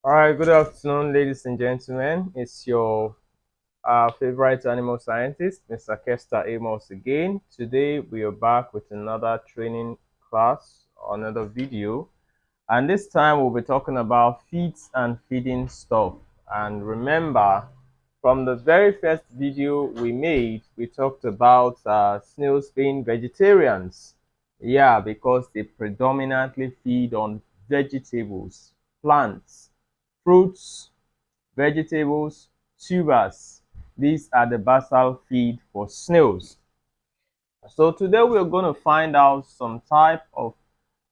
All right, good afternoon, ladies and gentlemen. It's your favorite animal scientist, Mr. Kester Amos again. Today, we are back with another training class, another video. And this time, we'll be talking about feeds and feeding stuff. And remember, from the very first video we made, we talked about snails being vegetarians. Yeah, because they predominantly feed on vegetables, plants, fruits, vegetables, tubers. These are the basal feed for snails. So today we're going to find out some type of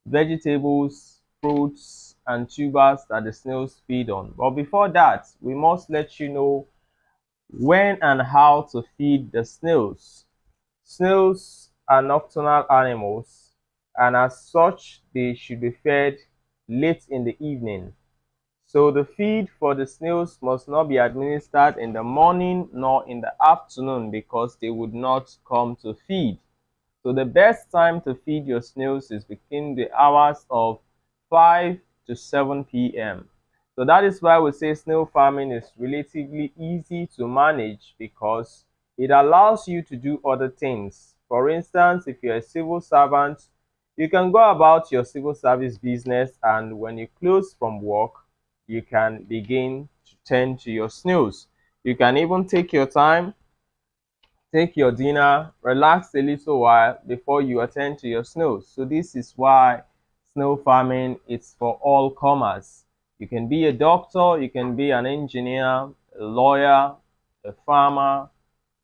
vegetables, fruits, and tubers that the snails feed on. But before that, we must let you know when and how to feed the snails. Snails are nocturnal animals, and as such, they should be fed late in the evening. So the feed for the snails must not be administered in the morning nor in the afternoon because they would not come to feed. So the best time to feed your snails is between the hours of 5 to 7 p.m. So that is why we say snail farming is relatively easy to manage because it allows you to do other things. For instance, if you're a civil servant, you can go about your civil service business, and when you close from work, you can begin to tend to your snails. You can even take your time, take your dinner, relax a little while before you attend to your snails. So this is why snail farming is for all comers. You can be a doctor, you can be an engineer, a lawyer, a farmer,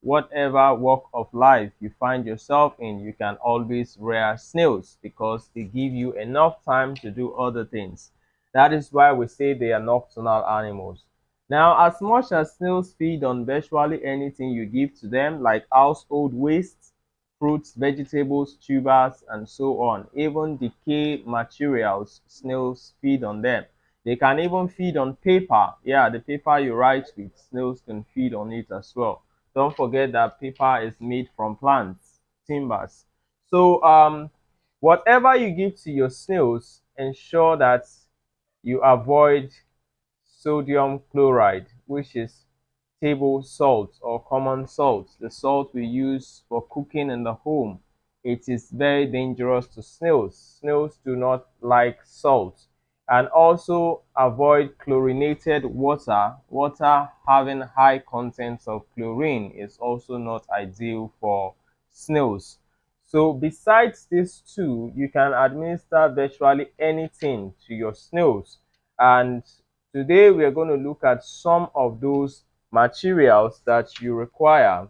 whatever walk of life you find yourself in, you can always rear snails because they give you enough time to do other things. That is why we say they are nocturnal animals. Now, as much as snails feed on virtually anything you give to them, like household waste, fruits, vegetables, tubers, and so on, even decayed materials, snails feed on them. They can even feed on paper. Yeah, the paper you write with, snails can feed on it as well. Don't forget that paper is made from plants, timbers. So whatever you give to your snails, ensure that you avoid sodium chloride, which is table salt or common salt, the salt we use for cooking in the home. It is very dangerous to snails. Snails do not like salt. And also avoid chlorinated water. Water having high contents of chlorine is also not ideal for snails. So besides these two, you can administer virtually anything to your snails. And today we are going to look at some of those materials that you require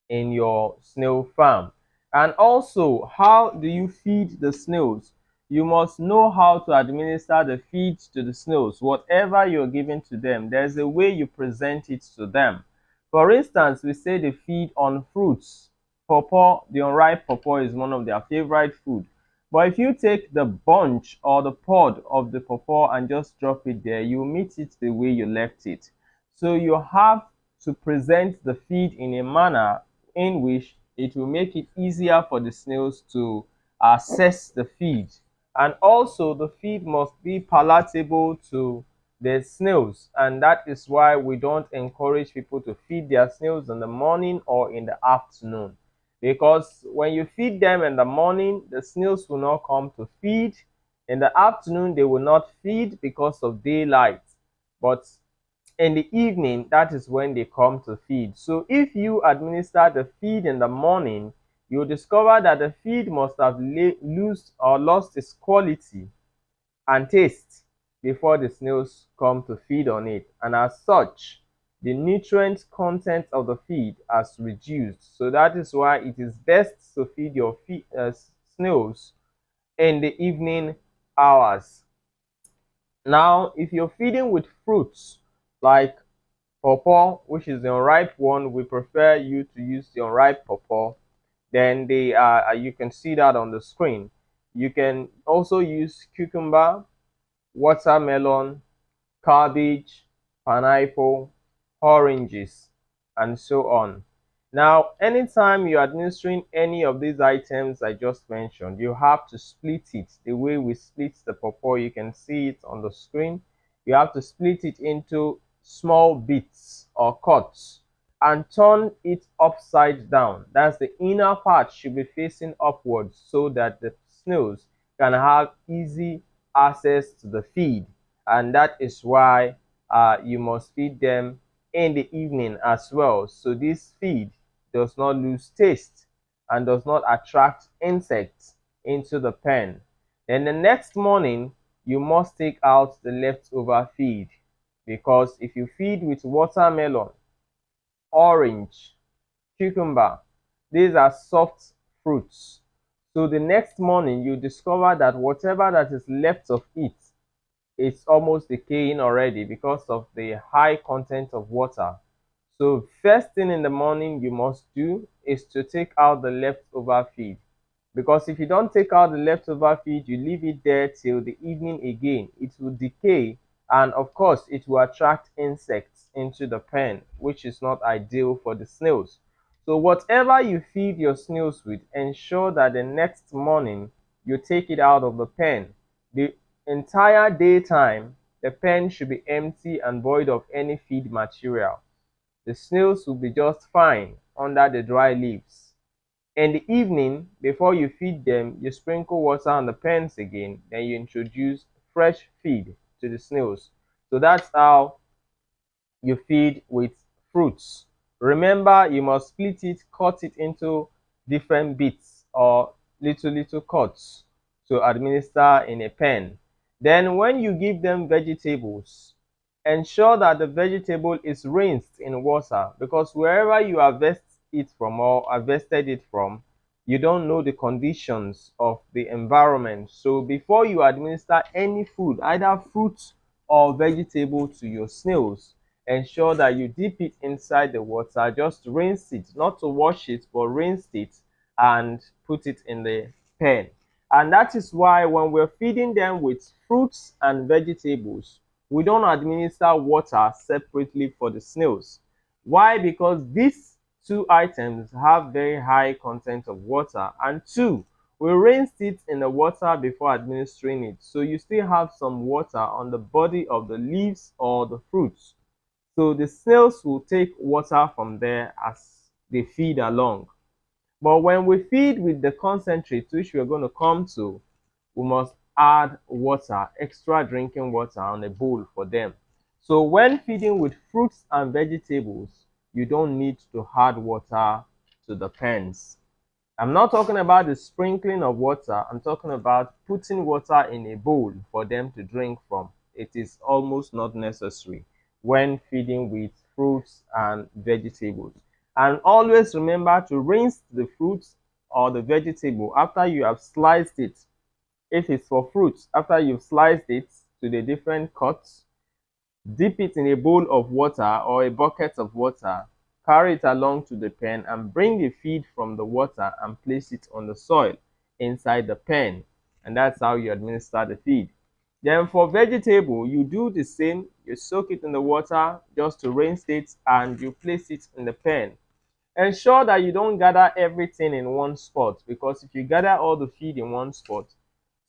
in your snail farm. And also, how do you feed the snails? You must know how to administer the feed to the snails. Whatever you're giving to them, there's a way you present it to them. For instance, we say they feed on fruits. Pawpaw, the unripe pawpaw is one of their favorite food. But if you take the bunch or the pod of the pawpaw and just drop it there, you meet it the way you left it. So you have to present the feed in a manner in which it will make it easier for the snails to access the feed. And also, the feed must be palatable to the snails, and that is why we don't encourage people to feed their snails in the morning or in the afternoon, because when you feed them in the morning, the snails will not come to feed. In the afternoon, they will not feed because of daylight, but in the evening, that is when they come to feed. So if you administer the feed in the morning, you'll discover that the feed must have lost its quality and taste before the snails come to feed on it. And as such, the nutrient content of the feed has reduced. So that is why it is best to feed your snails in the evening hours. Now, if you're feeding with fruits like pawpaw, which is the unripe one, we prefer you to use the unripe pawpaw. Then they are, you can see that on the screen. You can also use cucumber, watermelon, cabbage, pineapple, oranges, and so on. Now, anytime you're administering any of these items I just mentioned, you have to split it the way we split the pawpaw. You can see it on the screen. you have to split it into small bits or cuts and turn it upside down. That's the inner part should be facing upwards so that the snails can have easy access to the feed. And that is why you must feed them in the evening as well, so this feed does not lose taste and does not attract insects into the pen. Then the next morning, you must take out the leftover feed, because if you feed with watermelon, orange, cucumber, these are soft fruits. So the next morning, you discover that whatever that is left of it, it's almost decaying already because of the high content of water. So first thing in the morning you must do is to take out the leftover feed, because if you don't take out the leftover feed, you leave it there till the evening again, it will decay, and of course it will attract insects into the pen, which is not ideal for the snails. So whatever you feed your snails with, ensure that the next morning you take it out of the pen. The entire daytime, the pen should be empty and void of any feed material. The snails will be just fine under the dry leaves. In the evening, before you feed them, you sprinkle water on the pens again, then you introduce fresh feed to the snails. So that's how you feed with fruits. Remember, you must split it, cut it into different bits or little cuts to administer in a pen. Then when you give them vegetables, ensure that the vegetable is rinsed in water, because wherever you harvest it from or harvested it from, you don't know the conditions of the environment. So before you administer any food, either fruit or vegetable, to your snails, ensure that you dip it inside the water. Just rinse it, not to wash it, but rinse it and put it in the pen. And that is why when we're feeding them with fruits and vegetables, we don't administer water separately for the snails. Why? Because these two items have very high content of water, and two, we rinsed it in the water before administering it, so you still have some water on the body of the leaves or the fruits. So the snails will take water from there as they feed along. But when we feed with the concentrate, which we're going to come to, we must add water, extra drinking water on a bowl for them. So when feeding with fruits and vegetables, you don't need to add water to the pens. I'm not talking about the sprinkling of water. I'm talking about putting water in a bowl for them to drink from. It is almost not necessary when feeding with fruits and vegetables. And always remember to rinse the fruits or the vegetable after you have sliced it. If it's for fruits, after you've sliced it to the different cuts, dip it in a bowl of water or a bucket of water, carry it along to the pen and bring the feed from the water and place it on the soil inside the pen. And that's how you administer the feed. Then for vegetable, you do the same. You soak it in the water just to rinse it and you place it in the pen. Ensure that you don't gather everything in one spot, because if you gather all the feed in one spot,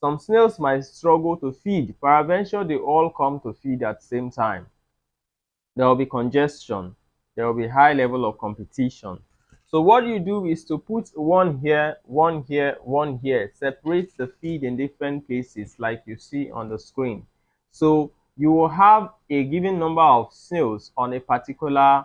some snails might struggle to feed. Peradventure, they all come to feed at the same time. There will be congestion. There will be high level of competition. So what you do is to put one here, one here, one here. Separate the feed in different places like you see on the screen. So you will have a given number of snails on a particular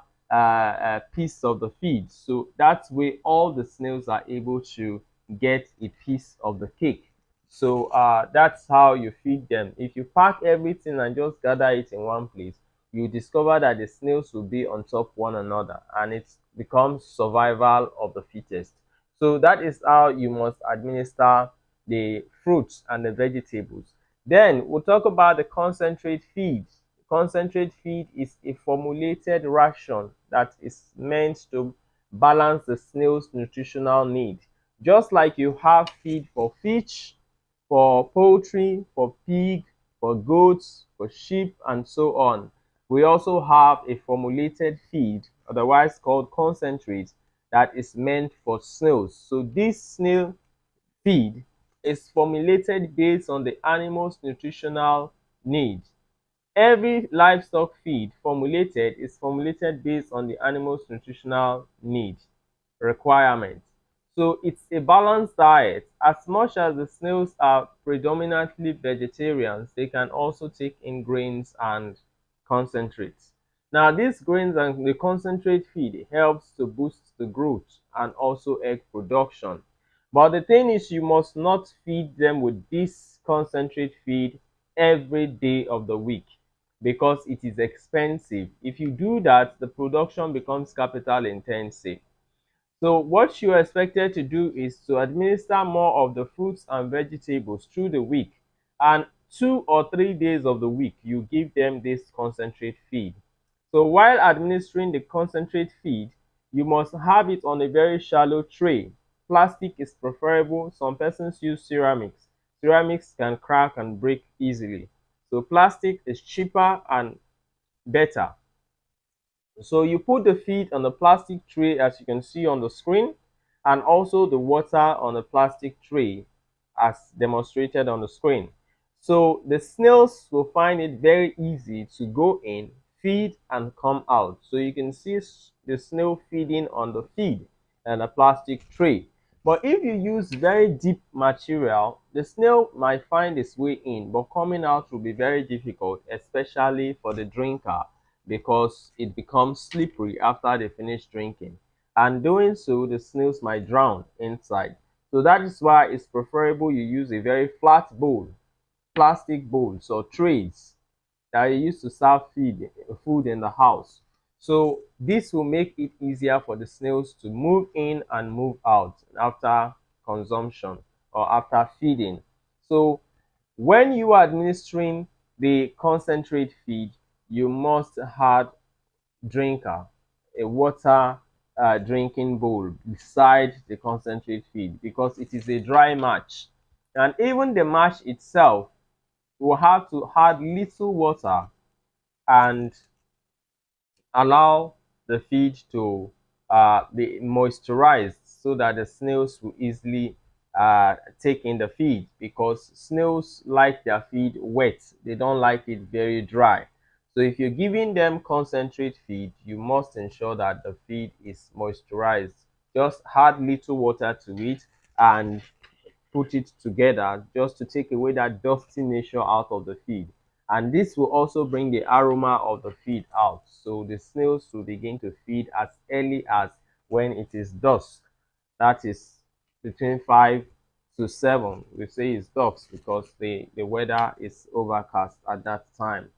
piece of the feed. So that way all the snails are able to get a piece of the cake. So that's how you feed them. If you pack everything and just gather it in one place, you discover that the snails will be on top one another, and it becomes survival of the fittest. So that is how you must administer the fruits and the vegetables. Then we'll talk about the concentrate feed. Concentrate feed is a formulated ration that is meant to balance the snail's nutritional need. Just like you have feed for fish, for poultry, for pig, for goats, for sheep, and so on, we also have a formulated feed, otherwise called concentrate, that is meant for snails. So this snail feed is formulated based on the animal's nutritional need. Every livestock feed formulated is formulated based on the animal's nutritional need requirements. So it's a balanced diet. As much as the snails are predominantly vegetarians, they can also take in grains and concentrates. Now, these grains and the concentrate feed helps to boost the growth and also egg production. But the thing is, you must not feed them with this concentrate feed every day of the week because it is expensive. If you do that, the production becomes capital intensive. So what you are expected to do is to administer more of the fruits and vegetables through the week, and 2 or 3 days of the week you give them this concentrate feed. So while administering the concentrate feed, you must have it on a very shallow tray. Plastic is preferable. Some persons use ceramics. Ceramics can crack and break easily. So plastic is cheaper and better. So you put the feed on the plastic tray as you can see on the screen, and also the water on the plastic tray as demonstrated on the screen. So the snails will find it very easy to go in, feed, and come out. So you can see the snail feeding on the feed and a plastic tray. But if you use very deep material, the snail might find its way in, but coming out will be very difficult, especially for the drinker, because it becomes slippery after they finish drinking. And doing so, the snails might drown inside. So that is why it's preferable you use a very flat bowl, plastic bowls or trays that you use to serve food in the house. So this will make it easier for the snails to move in and move out after consumption or after feeding. So when you are administering the concentrate feed, you must have drinker, a water drinking bowl beside the concentrate feed, because it is a dry match. And even the mash itself will have to add little water and allow the feed to be moisturized so that the snails will easily take in the feed, because snails like their feed wet. They don't like it very dry. So if you're giving them concentrate feed, you must ensure that the feed is moisturized. Just add little water to it and put it together just to take away that dusty nature out of the feed. And this will also bring the aroma of the feed out. So the snails will begin to feed as early as when it is dusk. That is between 5 to 7. We say it's dusk because the weather is overcast at that time.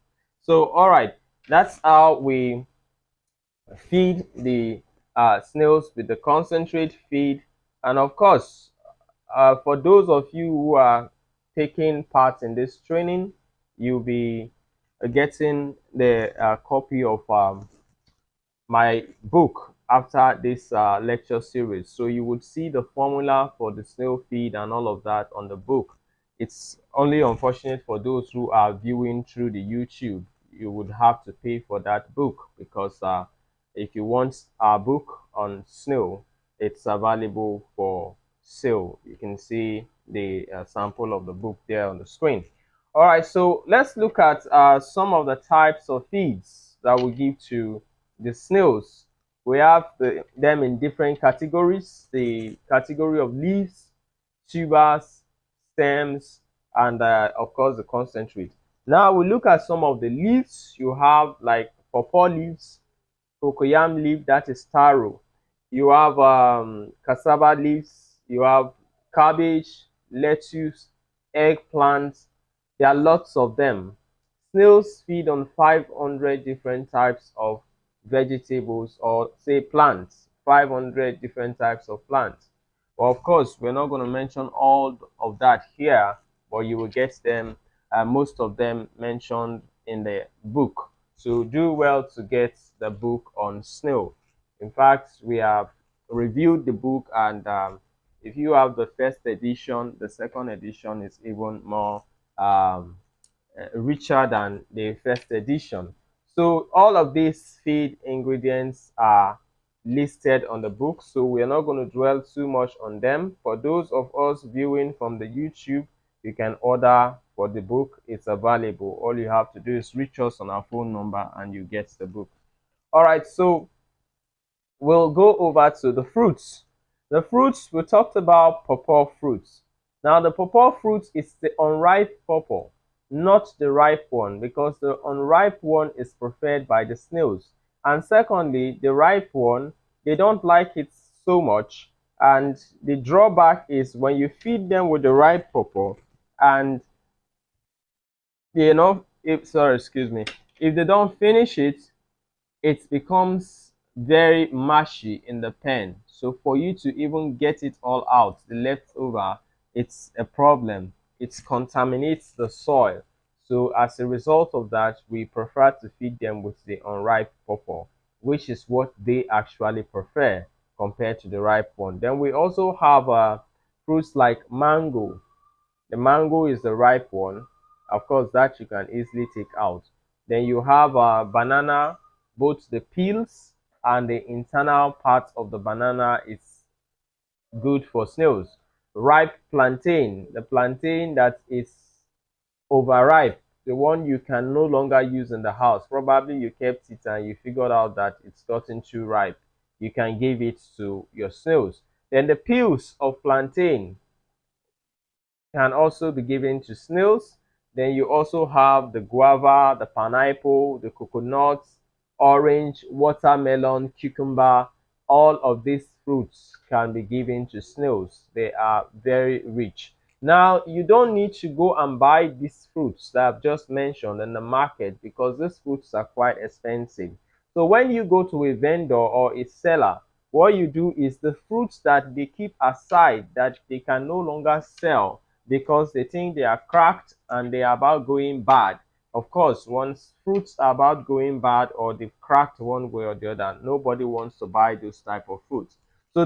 So, all right, that's how we feed the snails with the concentrate feed. And of course, for those of you who are taking part in this training, you'll be getting the copy of my book after this lecture series. So you would see the formula for the snail feed and all of that on the book. It's only unfortunate for those who are viewing through the YouTube. You would have to pay for that book, because if you want our book on snail, it's available for sale. You can see the sample of the book there on the screen. All right, so let's look at some of the types of feeds that we give to the snails. We have them in different categories: the category of leaves, tubers, stems, and of course the concentrate. Now we look at some of the leaves. You have like pawpaw leaves, cocoyam leaf, that is taro. You have cassava leaves, you have cabbage, lettuce, eggplants. There are lots of them. Snails feed on 500 different types of vegetables, or say plants, 500 different types of plants. Well, of course, we're not going to mention all of that here, but you will get them, most of them mentioned in the book. So do well to get the book on snail. In fact, we have reviewed the book, and if you have the first edition, the second edition is even more richer than the first edition. So all of these feed ingredients are listed on the book, so we're not going to dwell too much on them. For those of us viewing from the YouTube, you can order for the book. It's available. All you have to do is reach us on our phone number and you get the book. All right, so we'll go over to the fruits. The fruits, we talked about pawpaw fruits. Now, the pawpaw fruit is the unripe pawpaw, not the ripe one, because the unripe one is preferred by the snails. And secondly, the ripe one, they don't like it so much. And the drawback is when you feed them with the ripe pawpaw, and excuse me, if they don't finish it, it becomes very mushy in the pen. So for you to even get it all out, the leftover, it's a problem. It contaminates the soil. So as a result of that, we prefer to feed them with the unripe pawpaw, which is what they actually prefer compared to the ripe one. Then we also have fruits like mango. The mango is the ripe one. Of course, that you can easily take out. Then you have banana. Both the peels and the internal part of the banana is good for snails. Ripe plantain, the plantain that is overripe, the one you can no longer use in the house. Probably you kept it and you figured out that it's gotten too ripe. You can give it to your snails. Then the peels of plantain can also be given to snails. Then you also have the guava, the pineapple, the coconut, orange, watermelon, cucumber. All of these fruits can be given to snails. They are very rich. Now, you don't need to go and buy these fruits that I've just mentioned in the market because these fruits are quite expensive. So when you go to a vendor or a seller, what you do is the fruits that they keep aside that they can no longer sell because they think they are cracked and they are about going bad. Of course, once fruits are about going bad or they've cracked one way or the other, nobody wants to buy those type of fruits. So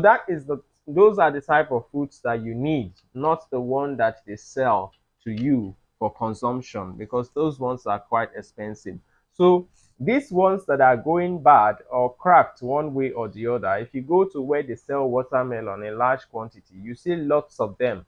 those are the type of fruits that you need, not the one that they sell to you for consumption, because those ones are quite expensive. So these ones that are going bad or cracked one way or the other, if you go to where they sell watermelon in large quantity, you see lots of them.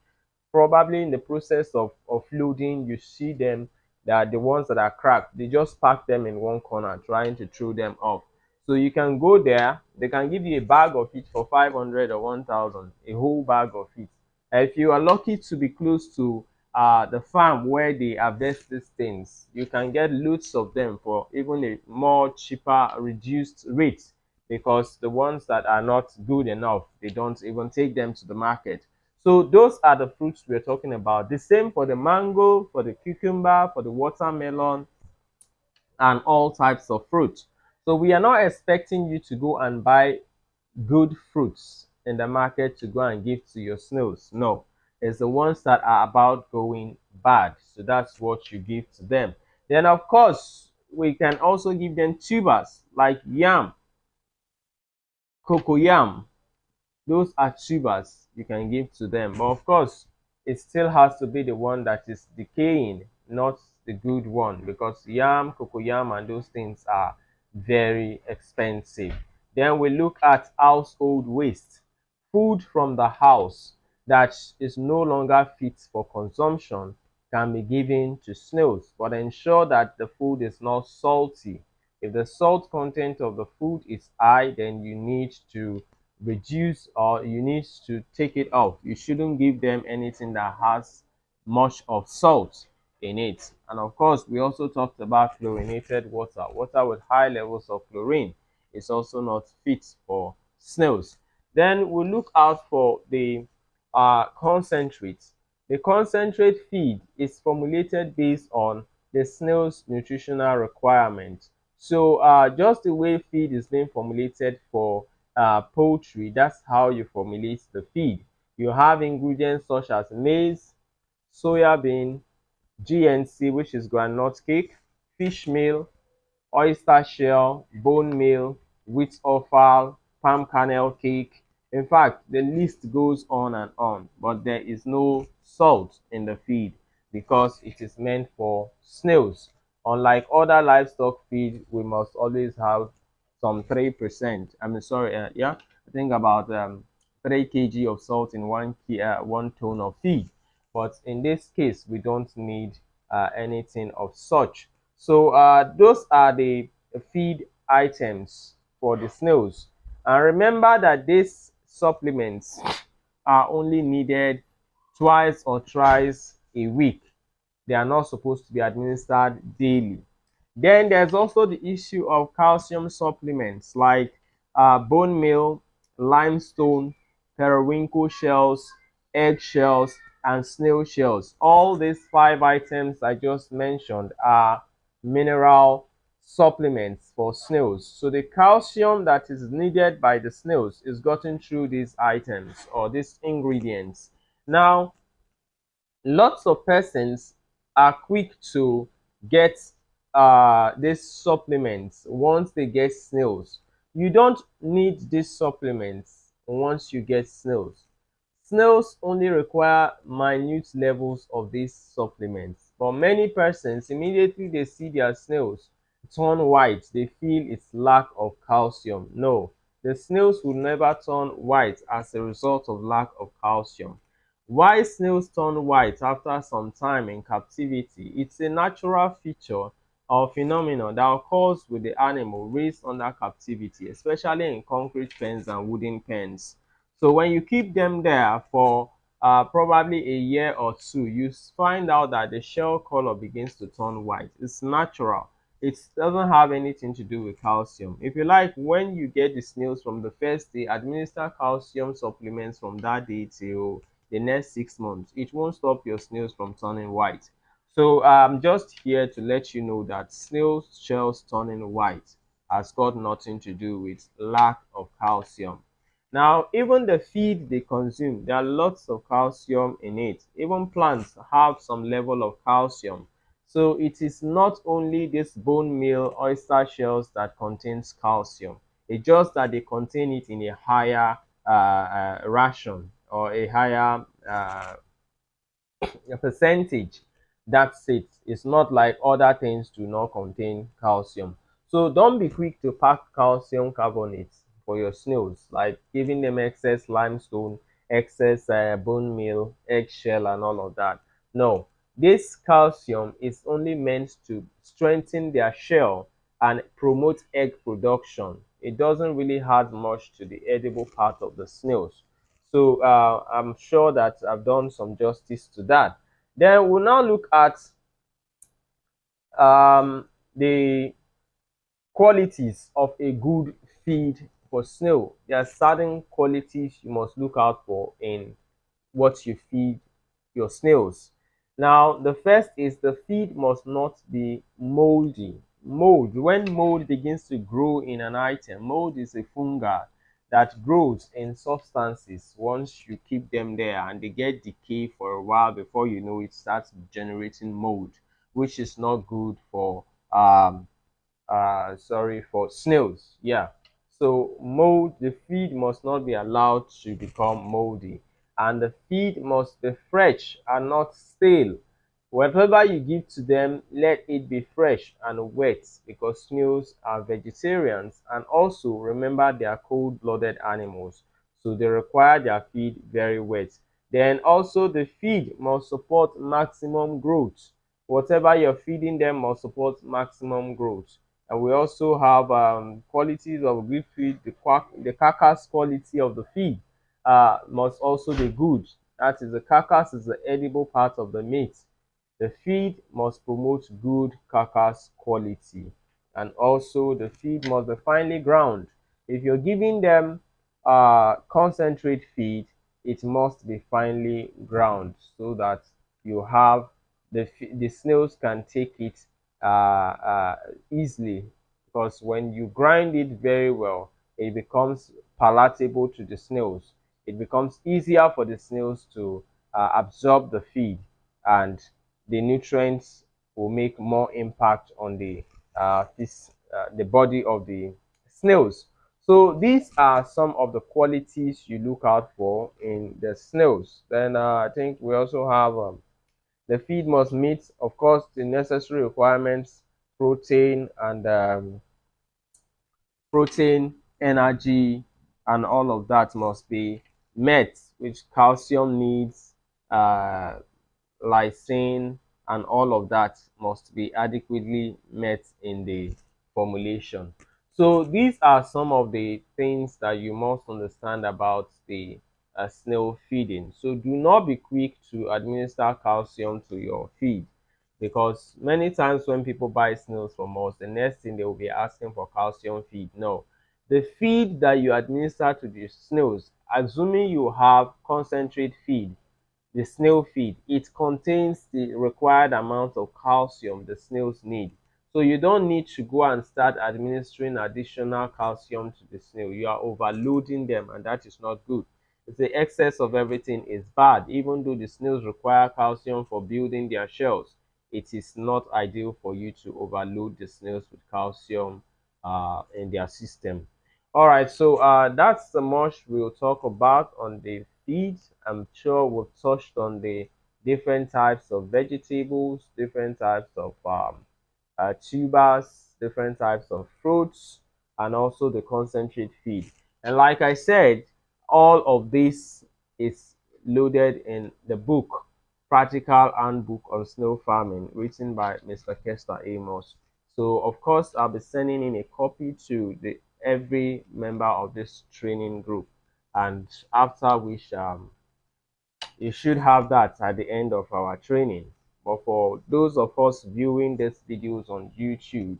Probably in the process of loading, you see them, that the ones that are cracked, they just pack them in one corner trying to throw them off. So you can go there, they can give you a bag of it for 500 or 1000, a whole bag of it. And if you are lucky to be close to the farm where they harvest these things, you can get loads of them for even a more cheaper reduced rate, because the ones that are not good enough, they don't even take them to the market. So those are the fruits we're talking about. The same for the mango, for the cucumber, for the watermelon, and all types of fruit. So we are not expecting you to go and buy good fruits in the market to go and give to your snails. No, it's the ones that are about going bad. So that's what you give to them. Then of course, we can also give them tubers like yam, cocoyam. Those are tubers you can give to them. But of course, it still has to be the one that is decaying, not the good one, because yam, cocoyam, and those things are very expensive. Then we look at household waste, food from the house that is no longer fit for consumption can be given to snails, but ensure that the food is not salty. If the salt content of the food is high, then you need to reduce, or you need to take it off. You shouldn't give them anything that has much of salt in it. And of course, we also talked about chlorinated water. Water with high levels of chlorine is also not fit for snails. Then we look out for the concentrate. The concentrate feed is formulated based on the snail's nutritional requirement. So just the way feed is being formulated for poultry, that's how you formulate the feed. You have ingredients such as maize, soya bean, GNC, which is groundnut cake, fish meal, oyster shell, bone meal, wheat offal, palm kernel cake. In fact, the list goes on and on, but there is no salt in the feed because it is meant for snails. Unlike other livestock feed, we must always have some 3%. I mean, sorry, I think about 3 kg of salt in 1 ton of feed. but in this case we don't need anything of such. So those are the feed items for the snails. And remember that these supplements are only needed twice or thrice a week. They are not supposed to be administered daily. Then there's also the issue of calcium supplements like bone meal, limestone, periwinkle shells, egg shells, and snail shells. All these 5 items I just mentioned are mineral supplements for snails. So the calcium that is needed by the snails is gotten through these items or these ingredients. Now, lots of persons are quick to get these supplements once they get snails. You don't need these supplements once you get snails. Snails only require minute levels of these supplements. For many persons, immediately they see their snails turn white, they feel it's lack of calcium. No, the snails will never turn white as a result of lack of calcium. Why snails turn white after some time in captivity? It's a natural feature or phenomenon that occurs with the animal raised under captivity, especially in concrete pens and wooden pens. So when you keep them there for probably a year or two, you find out that the shell color begins to turn white. It's natural. It doesn't have anything to do with calcium. If you like, when you get the snails from the first day, administer calcium supplements from that day till the next 6 months. It won't stop your snails from turning white. So I'm just here to let you know that snail shells turning white has got nothing to do with lack of calcium. Now, even the feed they consume, there are lots of calcium in it. Even plants have some level of calcium. So it is not only this bone meal oyster shells that contains calcium. It's just that they contain it in a higher ration or a higher percentage. That's it. It's not like other things do not contain calcium. So don't be quick to pack calcium carbonate for your snails, like giving them excess limestone, excess bone meal, eggshell, and all of that. No, this calcium is only meant to strengthen their shell and promote egg production. It doesn't really add much to the edible part of the snails. So I'm sure that I've done some justice to that. Then we'll now look at the qualities of a good feed for snail. There are certain qualities you must look out for in what you feed your snails. Now, the first is the feed must not be moldy. Mold, when mold begins to grow in an item, mold is a fungi that grows in substances once you keep them there and they get decay for a while before you know it starts generating mold, which is not good for for snails. Yeah, so mold, the feed must not be allowed to become moldy, and the feed must be fresh and not stale. Whatever you give to them, let it be fresh and wet, because snails are vegetarians, and also remember they are cold-blooded animals, so they require their feed very wet. Then also the feed must support maximum growth. Whatever you're feeding them must support maximum growth. And we also have qualities of good feed. The carcass quality of the feed must also be good. That is, the carcass is the edible part of the meat. The feed must promote good carcass quality, and also the feed must be finely ground. If you're giving them concentrate feed, it must be finely ground so that you have the snails can take it easily, because when you grind it very well, it becomes palatable to the snails. It becomes easier for the snails to absorb the feed, and the nutrients will make more impact on the body of the snails. So these are some of the qualities you look out for in the snails. Then I think we also have the feed must meet, of course, the necessary requirements: protein and protein, energy, and all of that must be met, which calcium needs, lysine, and all of that must be adequately met in the formulation. So these are some of the things that you must understand about the snail feeding. So do not be quick to administer calcium to your feed, because many times when people buy snails from us, the next thing they will be asking for calcium feed. No, the feed that you administer to the snails, assuming you have concentrate feed, the snail feed, it contains the required amount of calcium the snails need. So you don't need to go and start administering additional calcium to the snail. You are overloading them, and that is not good. The excess of everything is bad. Even though the snails require calcium for building their shells, it is not ideal for you to overload the snails with calcium in their system. All right, so that's the much we'll talk about on the feed. I'm sure we've touched on the different types of vegetables, different types of tubers, different types of fruits, and also the concentrate feed. And like I said, all of this is loaded in the book, Practical Handbook on Snail Farming, written by Mr. Kester Amos. So of course, I'll be sending in a copy to every member of this training group, and after which you should have that at the end of our training. But for those of us viewing these videos on YouTube,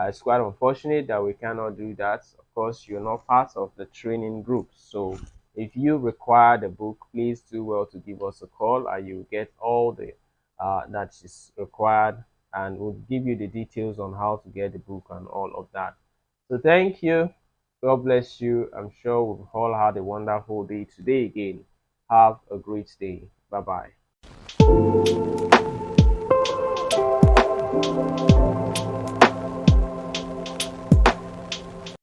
it's quite unfortunate that we cannot do that. Of course, you're not part of the training group. So if you require the book, please do well to give us a call, and you get all the that is required, and we'll give you the details on how to get the book and all of that. So thank you. God bless you. I'm sure we've all had a wonderful day today again. Have a great day. Bye bye.